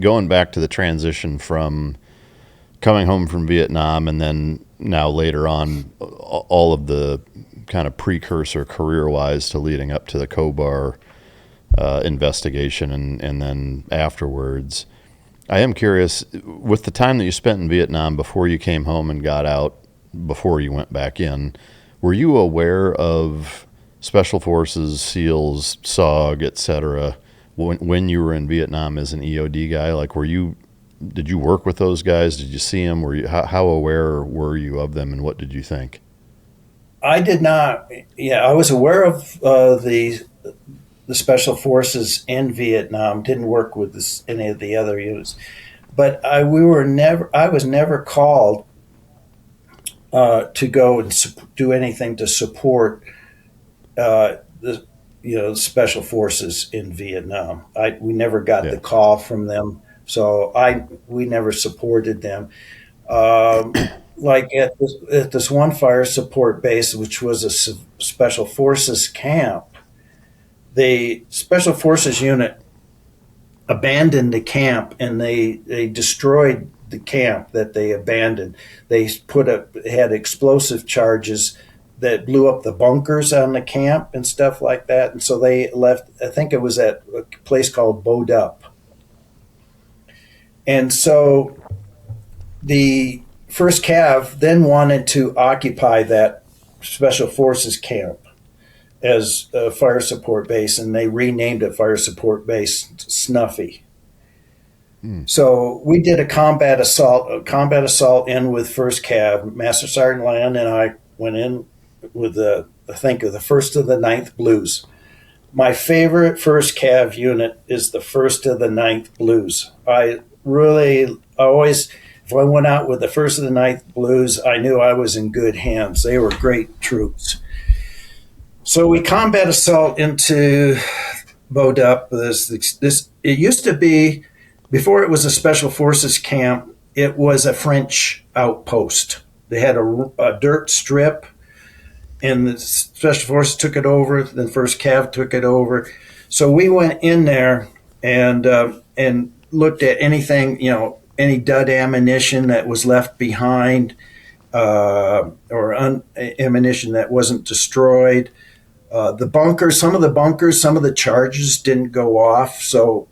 going back to the transition from coming home from Vietnam and then now later on, all of the kind of precursor career-wise to leading up to the Kobar investigation and then afterwards. I am curious, with the time that you spent in Vietnam before you came home and got out, before you went back in, were you aware of Special Forces, SEALs, SOG, etc., when you were in Vietnam as an EOD guy? Like, did you work with those guys? Did you see them? How aware were you of them, and what did you think? I did not. Yeah, I was aware of the Special Forces in Vietnam. Didn't work with any of the other units, but I was never called to go and do anything to support the Special Forces in Vietnam. We never got the call from them, so we never supported them. Like at this one fire support base, which was a Special Forces camp, the Special Forces unit abandoned the camp and they destroyed the camp that they abandoned. They had explosive charges that blew up the bunkers on the camp and stuff like that. And so they left, I think it was at a place called Bowed Up. And so the 1st Cav then wanted to occupy that Special Forces camp as a fire support base, and they renamed it Fire Support Base Snuffy. So we did a combat assault in with 1st Cav. Master Sergeant Land and I went in with the 1st of the 9th Blues. My favorite 1st Cav unit is the 1st of the 9th Blues. I always, if I went out with the 1st of the 9th Blues, I knew I was in good hands. They were great troops. So we combat assault into Bowed Up. It used to be, before it was a Special Forces camp, it was a French outpost. They had a dirt strip, and the Special Forces took it over. Then 1st Cav took it over. So we went in there and looked at anything, any dud ammunition that was left behind, or ammunition that wasn't destroyed. The bunkers, some of the charges didn't go off. So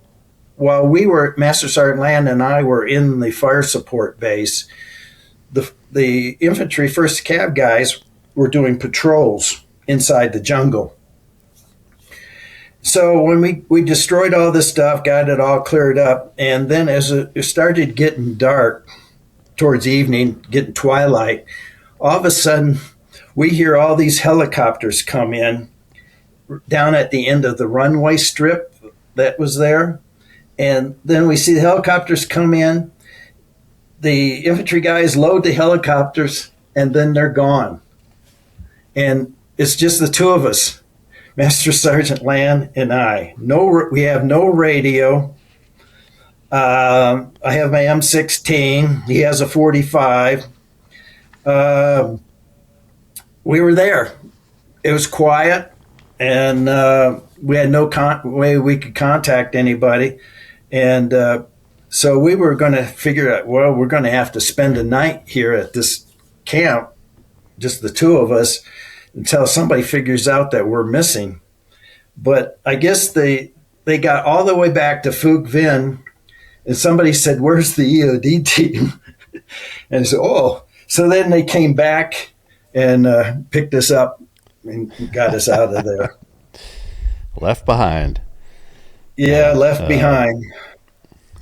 while Master Sergeant Land and I were in the fire support base, the infantry 1st Cav guys were doing patrols inside the jungle. So when we destroyed all this stuff, got it all cleared up, and then as it started getting dark towards evening, getting twilight, all of a sudden we hear all these helicopters come in down at the end of the runway strip that was there. And then we see the helicopters come in. The infantry guys load the helicopters, and then they're gone. And it's just the two of us, Master Sergeant Land and I. We have no radio. I have my M16. He has a 45. We were there. It was quiet, and we had no way we could contact anybody. And so we were going to figure out, well, we're going to have to spend a night here at this camp, just the two of us, until somebody figures out that we're missing. But I guess they got all the way back to Phuc Vinh, and somebody said, "Where's the EOD team?" And I said, "Oh." So then they came back and picked us up and got us out of there. Left behind. Yeah, left behind.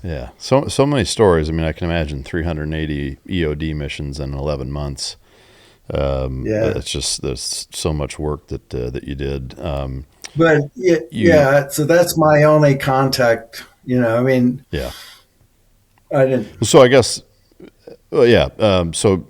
Yeah, so many stories. I mean, I can imagine 380 EOD missions in 11 months. It's just, there's so much work that you did. But so that's my only contact. I mean, yeah. I didn't. So I guess, so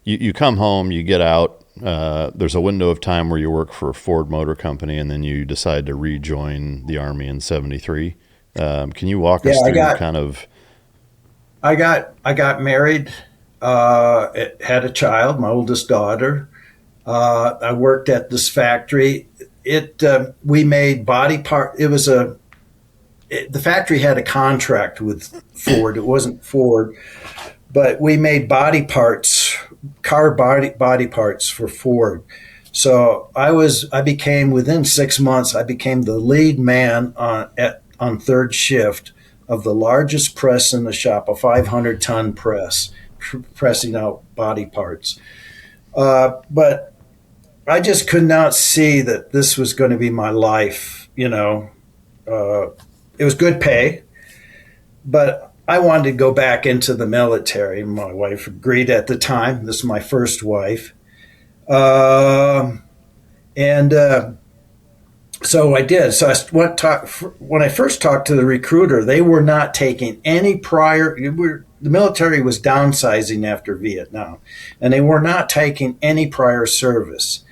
you come home, you get out. There's a window of time where you work for Ford Motor Company, and then you decide to rejoin the Army in '73. Can you walk us through kind of? I got married, had a child, my oldest daughter. I worked at this factory. We made body part. It the factory had a contract with Ford. It wasn't Ford, but we made body parts, body parts for Ford. So I became within 6 months. I became the lead man on third shift of the largest press in the shop, a 500-ton press, pressing out body parts. But I just could not see that this was going to be my life. It was good pay, but I wanted to go back into the military. My wife agreed at the time. This is my first wife. And So I did. So when I first talked to the recruiter, they were not taking any prior. The military was downsizing after Vietnam, and they were not taking any prior service.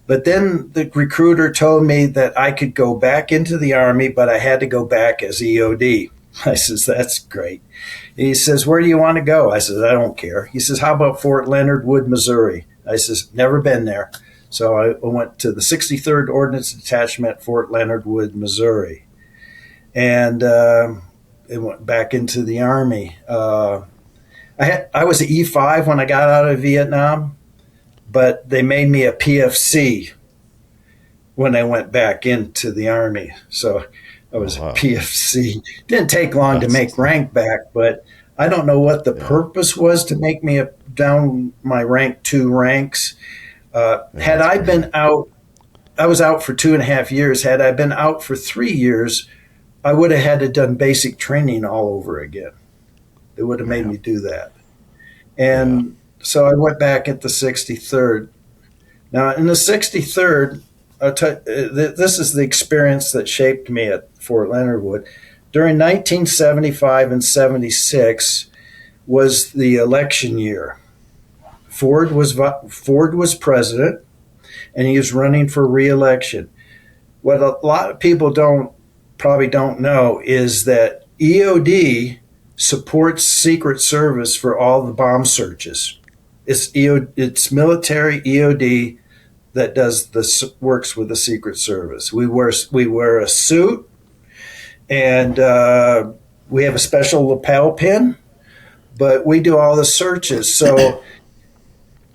But then the recruiter told me that I could go back into the Army, but I had to go back as EOD. I says, that's great. He says, where do you want to go? I says, I don't care. He says, how about Fort Leonard Wood, Missouri? I says, never been there. So I went to the 63rd Ordnance Detachment, Fort Leonard Wood, Missouri. And it went back into the Army. I was an E5 when I got out of Vietnam, but they made me a PFC when I went back into the Army. So I was a PFC. Didn't take long to make rank back, but I don't know what the purpose was to make me down my rank 2 ranks. Had I been out, I was out for 2.5 years. Had I been out for 3 years, I would have had to done basic training all over again. They would have made me do that. And so I went back at the 63rd. Now, in the 63rd, this is the experience that shaped me at Fort Leonard Wood. During 1975 and 76 was the election year. Ford was president, and he was running for re-election. What a lot of people probably don't know is that EOD supports Secret Service for all the bomb searches. It's military EOD that works with the Secret Service. We wear a suit, and we have a special lapel pin, but we do all the searches. So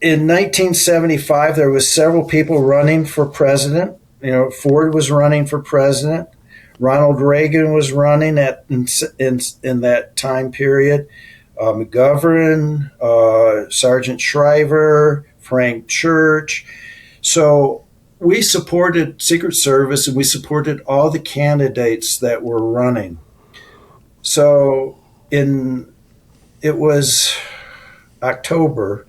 in 1975, there was several people running for president. Ford was running for president. Ronald Reagan was running in that time period. McGovern, Sergeant Shriver, Frank Church. So we supported Secret Service, and we supported all the candidates that were running. So it was October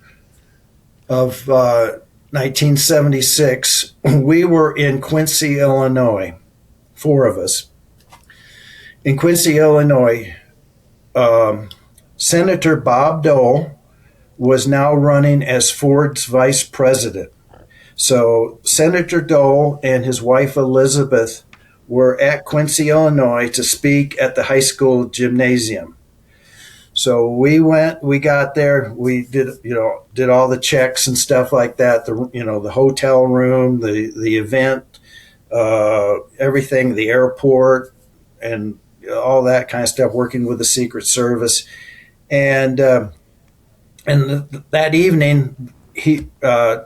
of 1976, we were in Quincy, Illinois, 4 of us. In Quincy, Illinois, Senator Bob Dole was now running as Ford's vice president. So Senator Dole and his wife Elizabeth were at Quincy, Illinois to speak at the high school gymnasium. So we got there, we did all the checks and stuff like that, the hotel room, the event, everything, the airport, and all that kind of stuff, working with the Secret Service. And that evening,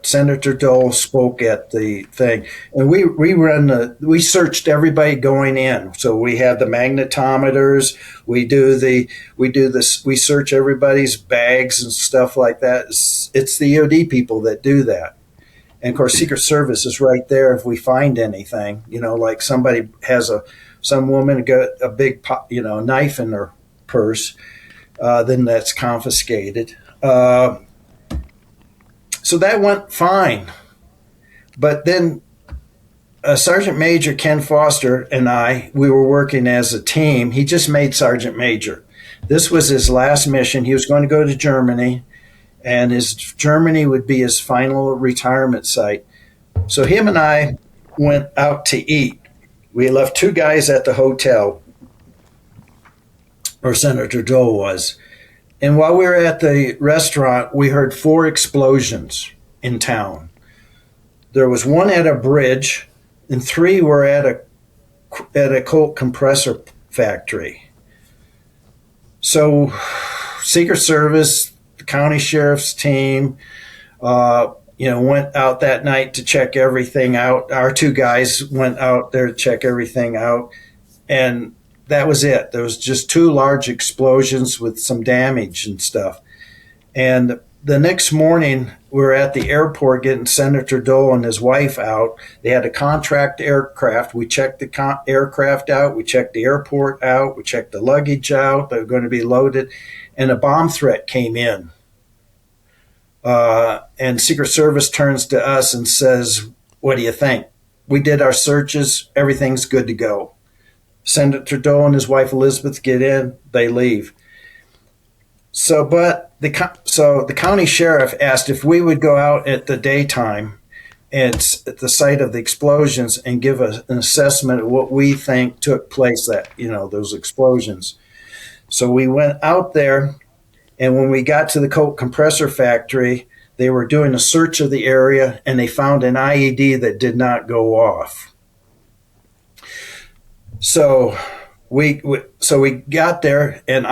Senator Dole spoke at the thing, and we searched everybody going in. So we had the magnetometers. We search everybody's bags and stuff like that. It's the EOD people that do that, and of course, Secret Service is right there if we find anything. Like somebody some woman got a big knife in her purse, then that's confiscated. So that went fine. But then Sergeant Major Ken Foster and we were working as a team. He just made Sergeant Major. This was his last mission. He was going to go to Germany, and Germany would be his final retirement site. So him and I went out to eat. We left 2 guys at the hotel, where Senator Dole was. And while we were at the restaurant, we heard 4 explosions in town. There was 1 at a bridge, and 3 were at a Colt compressor factory. So, Secret Service, the county sheriff's team, went out that night to check everything out. Our two guys went out there to check everything out, and that was it. There was just two large explosions with some damage and stuff. And the next morning, we were at the airport getting Senator Dole and his wife out. They had a contract aircraft. We checked the aircraft out. We checked the airport out. We checked the luggage out. They were going to be loaded. And a bomb threat came in. And Secret Service turns to us and says, "What do you think?" We did our searches. Everything's good to go. Senator Dole and his wife Elizabeth get in. They leave. So the county sheriff asked if we would go out at the daytime at the site of the explosions and give an assessment of what we think took place those explosions. So we went out there, and when we got to the Colt compressor factory, they were doing a search of the area, and they found an IED that did not go off. So we got there, and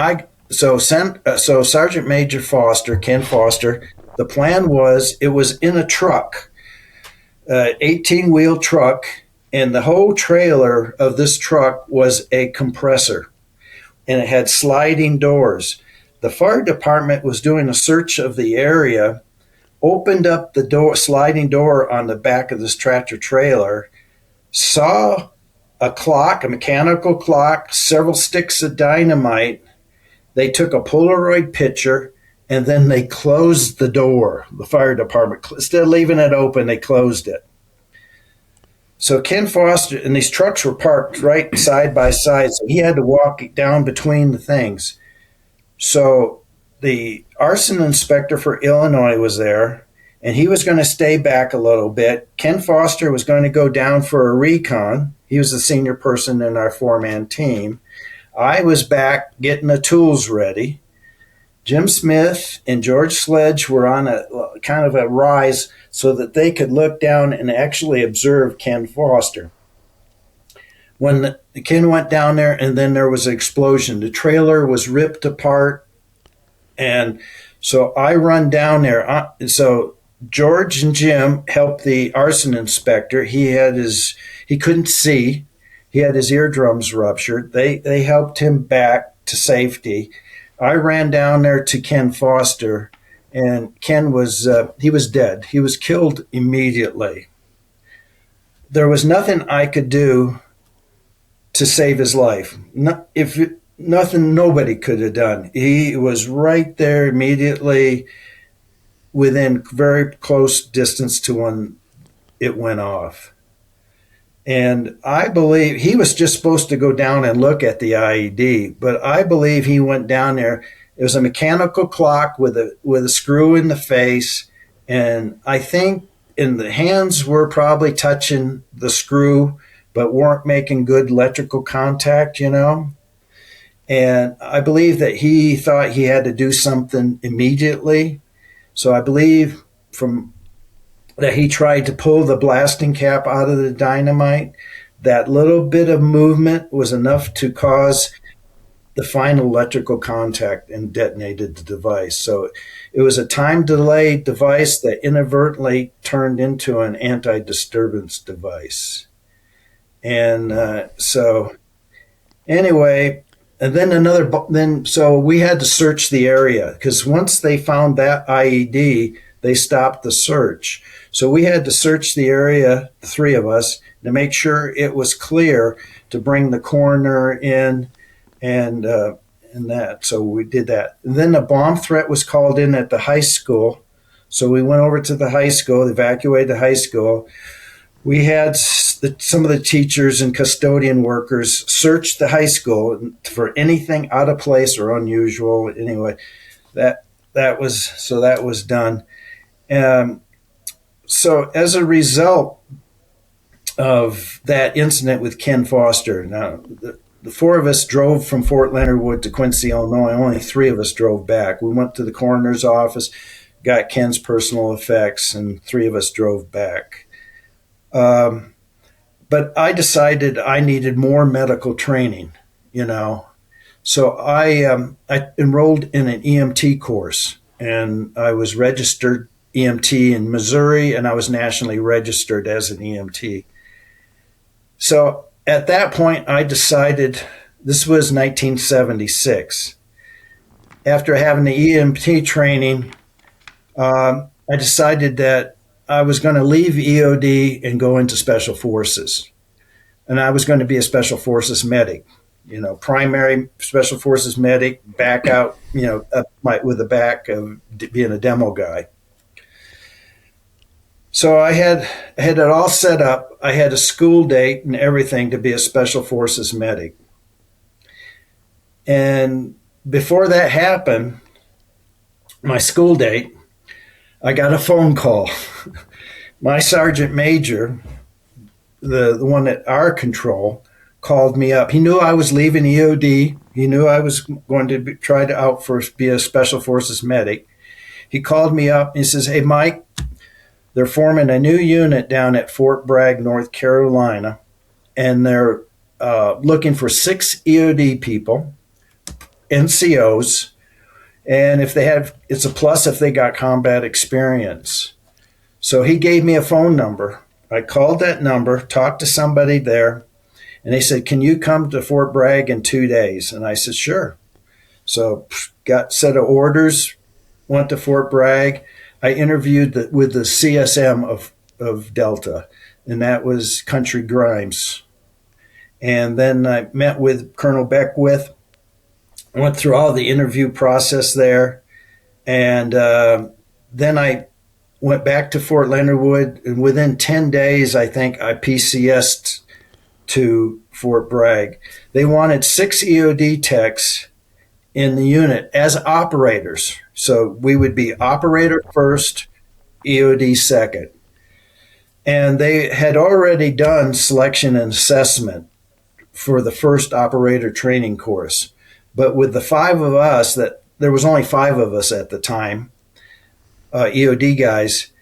Sergeant Major Foster, Ken Foster, the plan was it was in a truck, 18-wheel truck, and the whole trailer of this truck was a compressor, and it had sliding doors. The fire department was doing a search of the area, opened up the sliding door on the back of this tractor trailer, saw a clock, a mechanical clock, several sticks of dynamite. They took a Polaroid picture, and then they closed the door. The fire department, instead of leaving it open, they closed it. So Ken Foster, and these trucks were parked right side by side, so he had to walk down between the things. So the arson inspector for Illinois was there, and he was going to stay back a little bit. Ken Foster was going to go down for a recon. He was the senior person in our four-man team. I was back getting the tools ready. Jim Smith and George Sledge were on a kind of a rise so that they could look down and actually observe Ken Foster. When Ken went down there, and then there was an explosion. The trailer was ripped apart, and so I run down there. So George and Jim helped the arson inspector. He couldn't see. He had his eardrums ruptured. They helped him back to safety. I ran down there to Ken Foster, and Ken was he was dead. He was killed immediately. There was nothing I could do to save his life. Nothing nobody could have done. He was right there immediately within very close distance to when it went off. And I believe he was just supposed to go down and look at the IED, but I believe he went down there. It was a mechanical clock with a screw in the face, and I think the hands were probably touching the screw, but weren't making good electrical contact, And I believe that he thought he had to do something immediately. So I believe that he tried to pull the blasting cap out of the dynamite. That little bit of movement was enough to cause the final electrical contact and detonated the device. So it was a time delay device that inadvertently turned into an anti-disturbance device. And so anyway, and then so we had to search the area, because once they found that IED, they stopped the search. So we had to search the area, the three of us, to make sure it was clear to bring the coroner in and that. So we did that. And then the bomb threat was called in at the high school. So we went over to the high school, evacuated the high school. We had some of the teachers and custodian workers search the high school for anything out of place or unusual. Anyway, that was done. So as a result of that incident with Ken Foster, now the four of us drove from Fort Leonard Wood to Quincy, Illinois. Only three of us drove back. We went to the coroner's office, got Ken's personal effects, and three of us drove back. But I decided I needed more medical training. So I enrolled in an EMT course, and I was registered EMT in Missouri, and I was nationally registered as an EMT. So at that point, I decided, this was 1976. After having the EMT training, I decided that I was going to leave EOD and go into Special Forces. And I was going to be a Special Forces medic, primary Special Forces medic, back out, with the back of being a demo guy. So I had it all set up. I had a school date and everything to be a Special Forces medic. And before that happened, my school date, I got a phone call. My sergeant major, the one at our control, called me up. He knew I was leaving EOD. He knew I was going to try to be a Special Forces medic. He called me up and he says, "Hey, Mike, they're forming a new unit down at Fort Bragg, North Carolina, and they're looking for 6 EOD people, NCOs, and it's a plus if they got combat experience." So he gave me a phone number. I called that number, talked to somebody there, and they said, "Can you come to Fort Bragg in 2 days?" And I said, "Sure." So got set of orders, went to Fort Bragg. I interviewed with the CSM of Delta, and that was Country Grimes. And then I met with Colonel Beckwith, went through all the interview process there, and then I went back to Fort Leonard Wood, and within 10 days, I think I PCS'd to Fort Bragg. They wanted 6 EOD techs in the unit as operators. So we would be operator first, EOD second. And they had already done selection and assessment for the first operator training course. But with the 5 of us, there was only 5 of us at the time, EOD guys,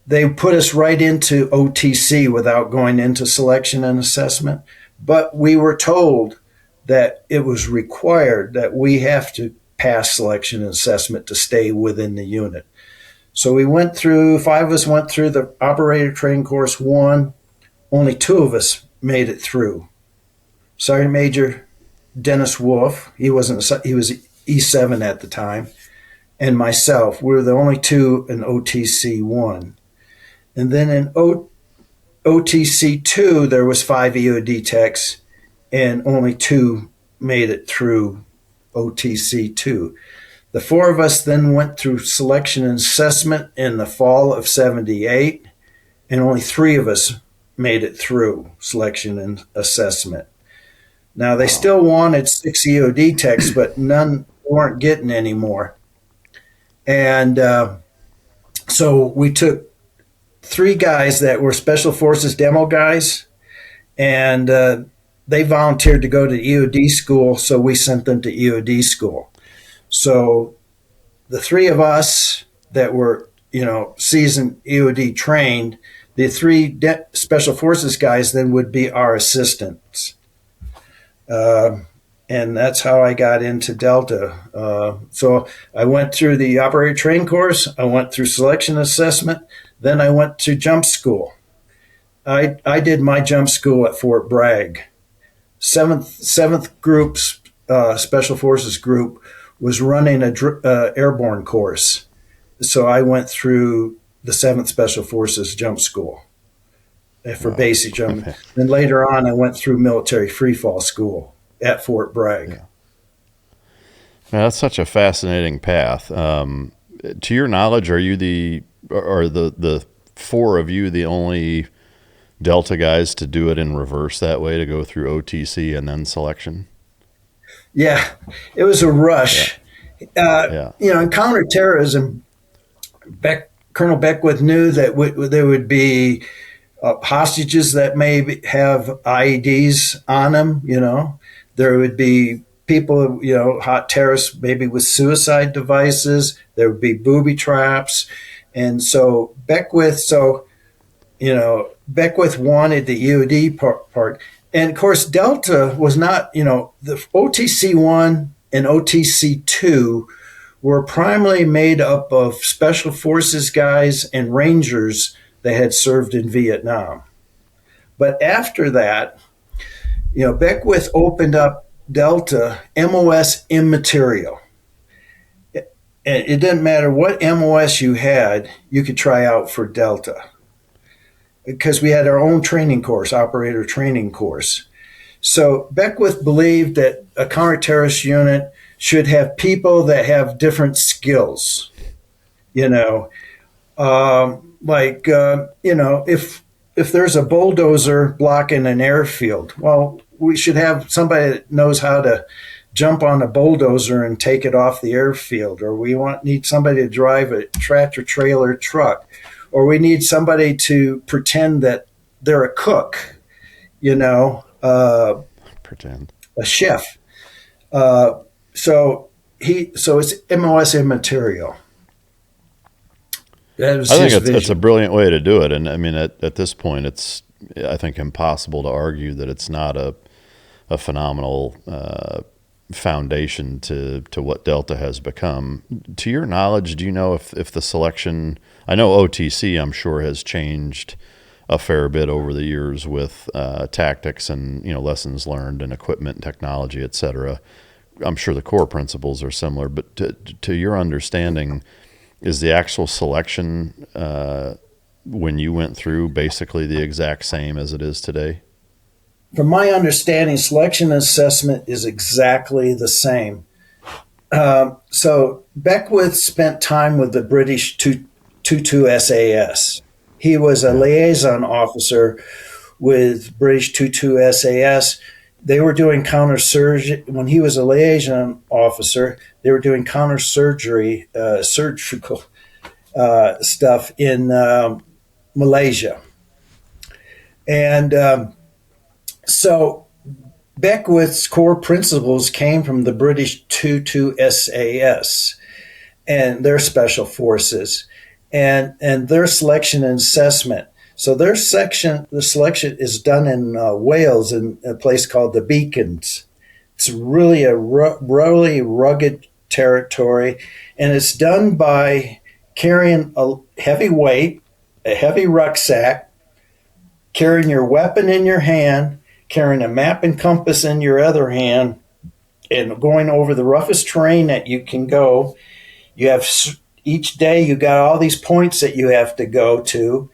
they put us right into OTC without going into selection and assessment. But we were told that it was required that we have to pass selection and assessment to stay within the unit. So 5 of us went through the operator training course 1. Only 2 of us made it through. Sergeant Major Dennis Wolf, he was E7 at the time, and myself. We were the only 2 in OTC 1. And then in OTC 2, there was 5 EOD techs, and only 2 made it through OTC 2. The 4 of us then went through selection and assessment in the fall of 78, and only 3 of us made it through selection and assessment. Now, they still wanted 6 EOD techs, but none weren't getting any more. And so we took 3 guys that were Special Forces demo guys, and they volunteered to go to EOD school, so we sent them to EOD school. So the 3 of us that were, seasoned EOD trained, the 3 Special Forces guys then would be our assistants. And that's how I got into Delta. So I went through the operator training course, I went through selection assessment, then I went to jump school. I did my jump school at Fort Bragg. Seventh group, Special Forces group, was running a airborne course. So I went through the 7th Special Forces jump school for basic jumping. Okay. Then later on, I went through military freefall school at Fort Bragg. Yeah. Now, that's such a fascinating path. To your knowledge, are you the 4 of you the only Delta guys to do it in reverse that way, to go through OTC and then selection? Yeah, it was a rush. Yeah. In counterterrorism, Colonel Beckwith knew that there would be hostages that may have IEDs on them. There would be people, hot terrorists, maybe with suicide devices. There would be booby traps. And so Beckwith wanted the EOD part. And of course, Delta was not, the OTC-1 and OTC-2 were primarily made up of special forces guys and rangers that had served in Vietnam. But after that, Beckwith opened up Delta MOS immaterial. It didn't matter what MOS you had, you could try out for Delta. Because we had our own training course, operator training course. So Beckwith believed that a counterterrorist unit should have people that have different skills. If there's a bulldozer blocking an airfield, well, we should have somebody that knows how to jump on a bulldozer and take it off the airfield, or need somebody to drive a tractor trailer truck, or we need somebody to pretend that they're a cook, Pretend. a chef. So it's MOS immaterial. I think it's a brilliant way to do it, and I mean at this point, it's I think impossible to argue that it's not a phenomenal foundation to what Delta has become. To your knowledge, do you know if the selection? I know OTC, I'm sure, has changed a fair bit over the years with tactics and lessons learned and equipment and technology, et cetera. I'm sure the core principles are similar, but to your understanding, is the actual selection when you went through basically the exact same as it is today? From my understanding, selection and assessment is exactly the same. So Beckwith spent time with the British 22 SAS. He was a liaison officer with British 22 SAS. They were doing counter-surgery. When he was a liaison officer, they were doing counter-surgery, surgical stuff in Malaysia. And so Beckwith's core principles came from the British 22 SAS and their special forces and their selection and assessment. So the selection is done in Wales in a place called the Beacons. It's really a really rugged territory, and it's done by carrying a heavy weight, a heavy rucksack, carrying your weapon in your hand, carrying a map and compass in your other hand, and going over the roughest terrain that you can go. You have each day you got all these points that you have to go to,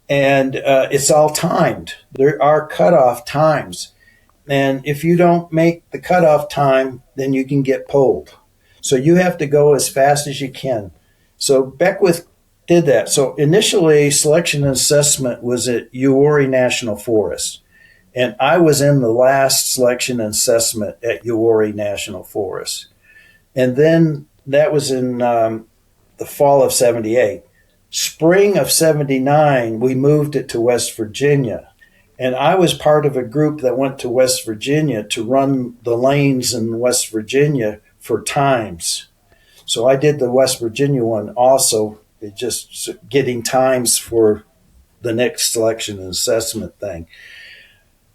and it's all timed. There are cutoff times, and if you don't make the cutoff time, then you can get pulled. So you have to go as fast as you can. So Beckwith did that. So initially, selection and assessment was at Uwharrie National Forest. And I was in the last selection and assessment at Uwharrie National Forest. And then that was in the fall of 78. Spring of 79, we moved it to West Virginia. And I was part of a group that went to West Virginia to run the lanes in West Virginia for times. So I did the West Virginia one also, just getting times for the next selection and assessment thing.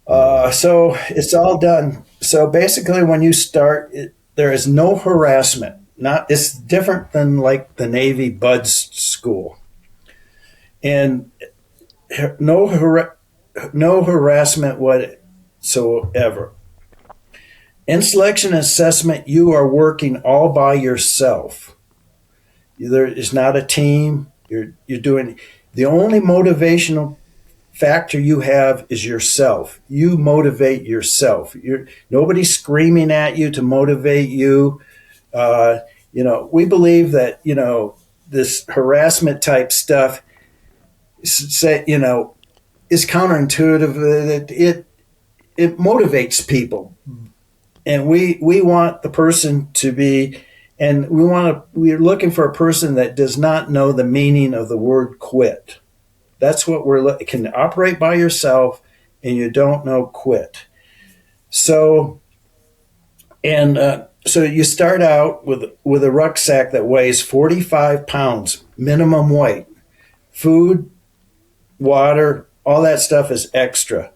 So it's all done. So basically when you start, there is no harassment. It's different than like the Navy Buds School. And no harassment whatsoever. In selection and assessment, you are working all by yourself. There is not a team. You're doing the only motivational factor you have is yourself. You motivate yourself. Nobody's screaming at you to motivate you. We believe that this harassment type stuff is counterintuitive. It motivates people, and we want the person to be, and we're looking for a person that does not know the meaning of the word quit. That's what can operate by yourself, and you don't know quit. So you start out with a rucksack that weighs 45 pounds minimum weight. Food, water, all that stuff is extra.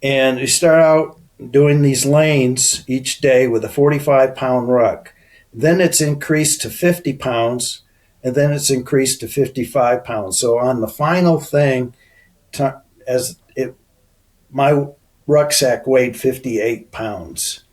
And we start out doing these lanes each day with a 45-pound ruck. Then it's increased to 50 pounds, and then it's increased to 55 pounds. So on the final thing, as it, my rucksack weighed 58 pounds.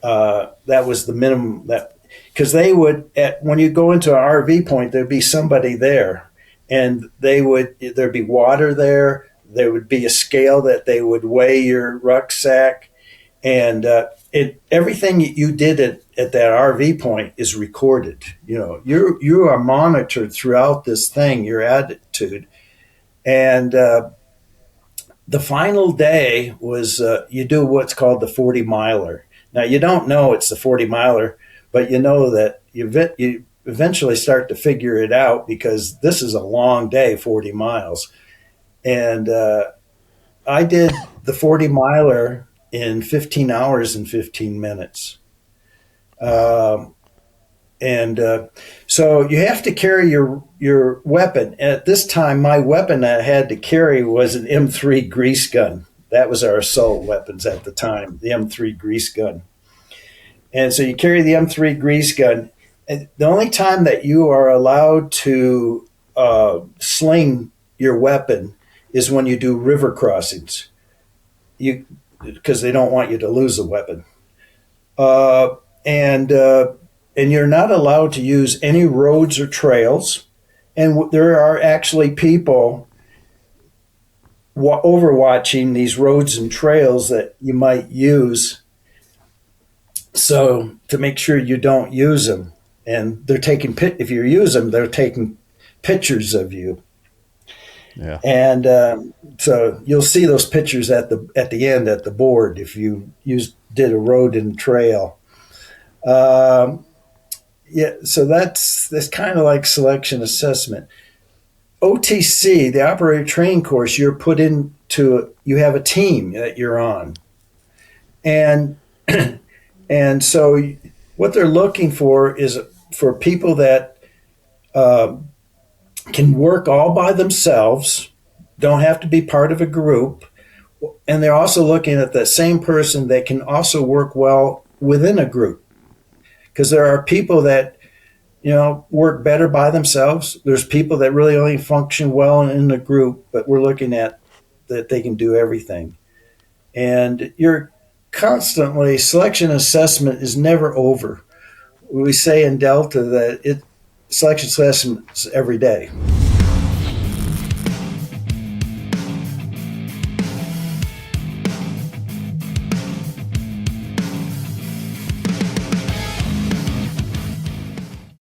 That was the minimum, that because they would when you go into an RV point, there'd be somebody there, and there'd be water there. There would be a scale that they would weigh your rucksack, and everything you did at that RV point is recorded. You are monitored throughout this thing, your attitude, and the final day was you do what's called the 40 miler. Now you don't know it's the 40 miler, but you know that you eventually start to figure it out, because this is a long day, 40 miles. And I did the 40 miler in 15 hours and 15 minutes. So you have to carry your weapon. At this time, my weapon I had to carry was an M3 grease gun. That was our assault weapons at the time, the M3 grease gun. And so you carry the M3 grease gun. And the only time that you are allowed to sling your weapon is when you do river crossings, because they don't want you to lose the weapon. And you're not allowed to use any roads or trails. And there are actually people overwatching these roads and trails that you might use, so to make sure you don't use them. And they're taking if you use them, they're taking pictures of you. Yeah. And so you'll see those pictures at the end at the board if you did a road and trail. Yeah, so that's kind of like selection assessment. OTC, the operator training course, you're put into. You have a team that you're on, and and so what they're looking for is for people that can work all by themselves, don't have to be part of a group, and they're also looking at that same person that can also work well within a group, because there are people that work better by themselves. There's people that really only function well in a group, but we're looking at that they can do everything. And you're constantly, selection assessment is never over. We say in Delta that selection assessment is every day.